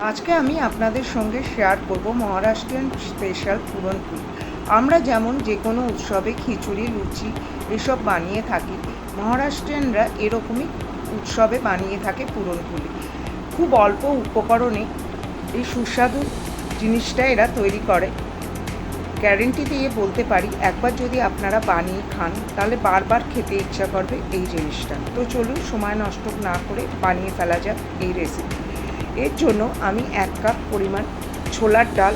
আজকে আমি আপনাদের সঙ্গে শেয়ার করব মহারাষ্ট্রিয়ান স্পেশাল পুরনপুলি। আমরা যেমন যে কোনো উৎসবে খিচুড়ি, লুচি এসব বানিয়ে থাকি, মহারাষ্ট্রিয়ানরা এরকমই উৎসবে বানিয়ে থাকে পুরনপুলি। খুব অল্প উপকরণে এই সুস্বাদু জিনিসটা এরা তৈরি করে। গ্যারেন্টি দিয়ে বলতে পারি, একবার যদি আপনারা বানিয়ে খান তাহলে বারবার খেতে ইচ্ছা করবে এই জিনিসটা। তো চলুন সময় নষ্ট না করে বানিয়ে ফেলা যাক এই রেসিপি। এর জন্য আমি 1 কাপ পরিমাণ ছোলার ডাল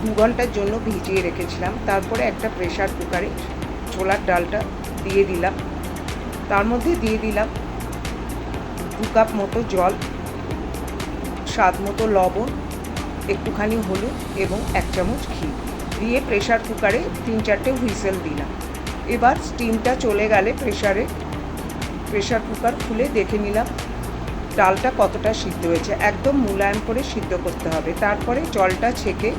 2 ঘন্টার জন্য ভিজিয়ে রেখেছিলাম। তারপরে একটা প্রেসার কুকারে ছোলার ডালটা দিয়ে দিলাম। তার মধ্যে দিয়ে দিলাম 2 কাপ মতো জল, স্বাদ মতো লবণ, একটুখানি হলুদ এবং 1 চামচ ঘি দিয়ে প্রেসার কুকারে 3-4টে হুইসেল দিলাম। এবার স্টিমটা চলে গেলে প্রেসার কুকার খুলে দেখে নিলাম ডালটা কতটা সিদ্ধ হয়েছে। একদম মুলায়ম করে সিদ্ধ করতে হবে। তারপরে জলটা ছেঁকে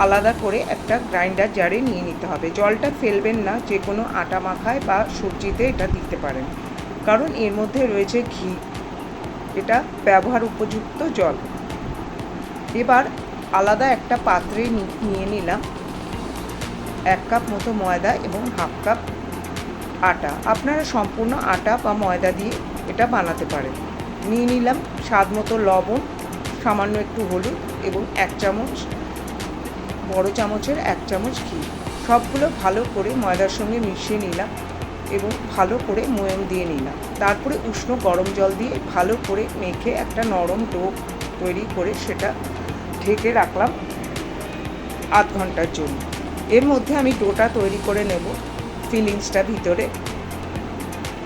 আলাদা করে একটা গ্রাইন্ডার জারে নিয়ে নিতে হবে। জলটা ফেলবেন না, যে কোনো আটা মাখায় বা সবজিতে এটা দিতে পারেন, কারণ এর মধ্যে রয়েছে ঘি। এটা ব্যবহার উপযুক্ত জল। এবার আলাদা একটা পাত্রে নিয়ে নিলাম 1 কাপ মতো ময়দা এবং 1/2 কাপ আটা। আপনারা সম্পূর্ণ আটা বা ময়দা দিয়ে এটা বানাতে পারেন। নিয়ে নিলাম স্বাদ মতো লবণ, সামান্য একটু হলুদ এবং 1 চামচ, বড় চামচের 1 চামচ ঘি। সবগুলো ভালো করে ময়দার সঙ্গে মিশিয়ে নিলাম এবং ভালো করে ময়াম দিয়ে নিলাম। তারপরে উষ্ণ গরম জল দিয়ে ভালো করে মেখে একটা নরম ডো তৈরি করে সেটা ঢেকে রাখলাম আধ ঘন্টার জন্য। এর মধ্যে আমি ডোটা তৈরি করে নেব ফিলিংসটা ভিতরে।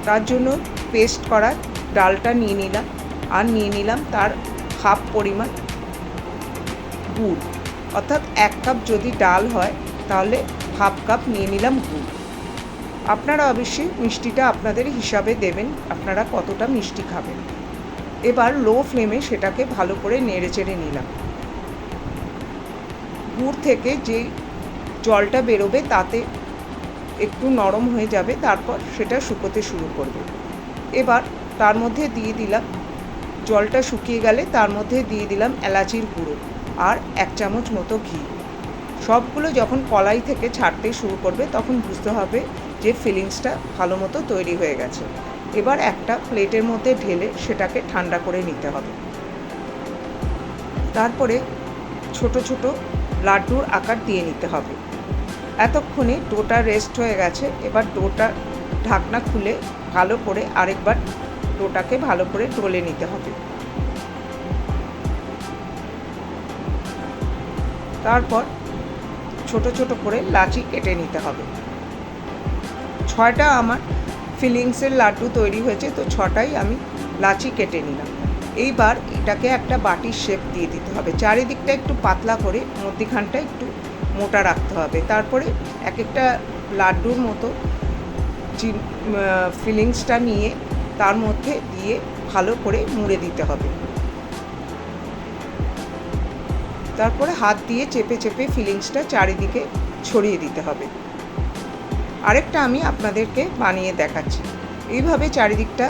তার জন্য পেস্ট করা ডালটা নিয়ে নিলাম, আর নিয়ে নিলাম তার হাফ পরিমাণ গুড়, অর্থাৎ 1 কাপ যদি ডাল হয় তাহলে 1/2 কাপ নিয়ে নিলাম গুড়। আপনারা অবশ্যই মিষ্টিটা আপনাদের হিসাবে দেবেন, আপনারা কতটা মিষ্টি খাবেন। এবার লো ফ্লেমে সেটাকে ভালো করে নেড়ে চেড়ে নিলাম। গুড় থেকে যে জলটা বেরোবে তাতে একটু নরম হয়ে যাবে, তারপর সেটা শুকোতে শুরু করবে। এবার তার মধ্যে দিয়ে দিলাম, জলটা শুকিয়ে গেলে তার মধ্যে দিয়ে দিলাম এলাচির গুঁড়ো আর 1 চামচ মতো ঘি। সবগুলো যখন কড়াই থেকে ছাড়তে শুরু করবে তখন বুঝতে হবে যে ফিলিংসটা ভালো মতো তৈরি হয়ে গেছে। এবার একটা প্লেটের মধ্যে ঢেলে সেটাকে ঠান্ডা করে নিতে হবে। তারপরে ছোট ছোট লাড্ডুর আকার দিয়ে নিতে হবে। এতক্ষণে ডোটা রেস্ট হয়ে গেছে। এবার ডোটা ঢাকনা খুলে ভালো করে আরেকবার ডোটাকে ভালো করে ডলে নিতে হবে। তারপর ছোট ছোট করে লাচি কেটে নিতে হবে। 6টা আমার ফিলিংসের লাড্ডু তৈরি হয়েছে, তো 6টাই আমি লাচি কেটে নিলাম। এইবার এটাকে একটা বাটির শেপ দিয়ে দিতে হবে। চারিদিকটা একটু পাতলা করে, মধ্যিখানটা একটু মোটা রাখতে হবে। তারপরে এক একটা লাড্ডুর মতো ফিলিংসটা নিয়ে তার মধ্যে দিয়ে ভালো করে মুড়ে দিতে হবে। তারপরে হাত দিয়ে চেপে চেপে ফিলিংসটা চারিদিকে ছড়িয়ে দিতে হবে। আরেকটা আমি আপনাদেরকে বানিয়ে দেখাচ্ছি। এইভাবে চারিদিকটা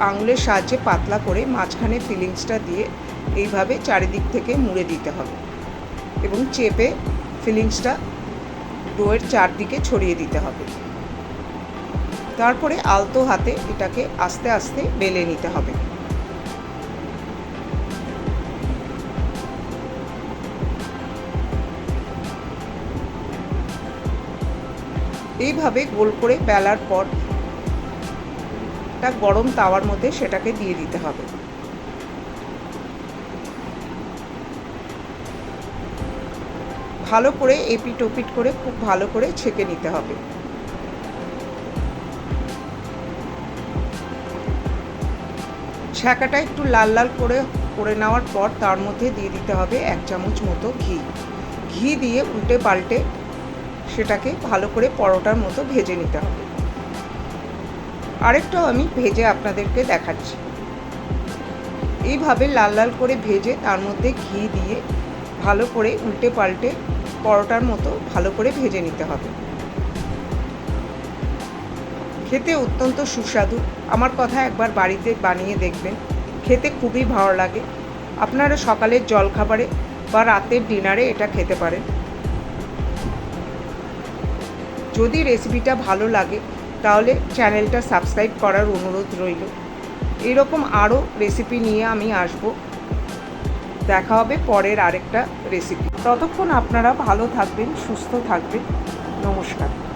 আঙুলের সাহায্যে পাতলা করে মাঝখানে ফিলিংসটা দিয়ে এইভাবে চারিদিক থেকে মুড়ে দিতে হবে এবং চেপে ফিলিংসটা ডোয়ের চারদিকে ছড়িয়ে দিতে হবে। তারপরে আলতো হাতে এটাকে আস্তে আস্তে বেলে নিতে হবে। এইভাবে গোল করে বেলার পর একটা গরম তাওয়ার মধ্যে সেটাকে দিয়ে দিতে হবে। ভালো করে এপিট ওপিট করে খুব ভালো করে ছেঁকে নিতে হবে। ছ্যাঁকাটা একটু লাল লাল করে নেওয়ার পর তার মধ্যে দিয়ে দিতে হবে 1 চামচ মতো ঘি। ঘি দিয়ে উল্টে পাল্টে সেটাকে ভালো করে পরোটার মতো ভেজে নিতে হবে। আরেকটাও আমি ভেজে আপনাদেরকে দেখাচ্ছি। এইভাবে লাল লাল করে ভেজে তার মধ্যে ঘি দিয়ে ভালো করে উল্টে পাল্টে পরোটার মতো ভালো করে ভেজে নিতে হবে। খেতে অত্যন্ত সুস্বাদু। আমার কথা একবার বাড়িতে বানিয়ে দেখবেন, খেতে খুবই ভালো লাগে। আপনারা সকালের জলখাবারে বা রাতের ডিনারে এটা খেতে পারেন। যদি রেসিপিটা ভালো লাগে তাহলে চ্যানেলটা সাবস্ক্রাইব করার অনুরোধ রইল। এরকম আরও রেসিপি নিয়ে আমি আসব। দেখা হবে পরের আরেকটা রেসিপি। ততক্ষণ আপনারা ভালো থাকবেন, সুস্থ থাকবেন। নমস্কার।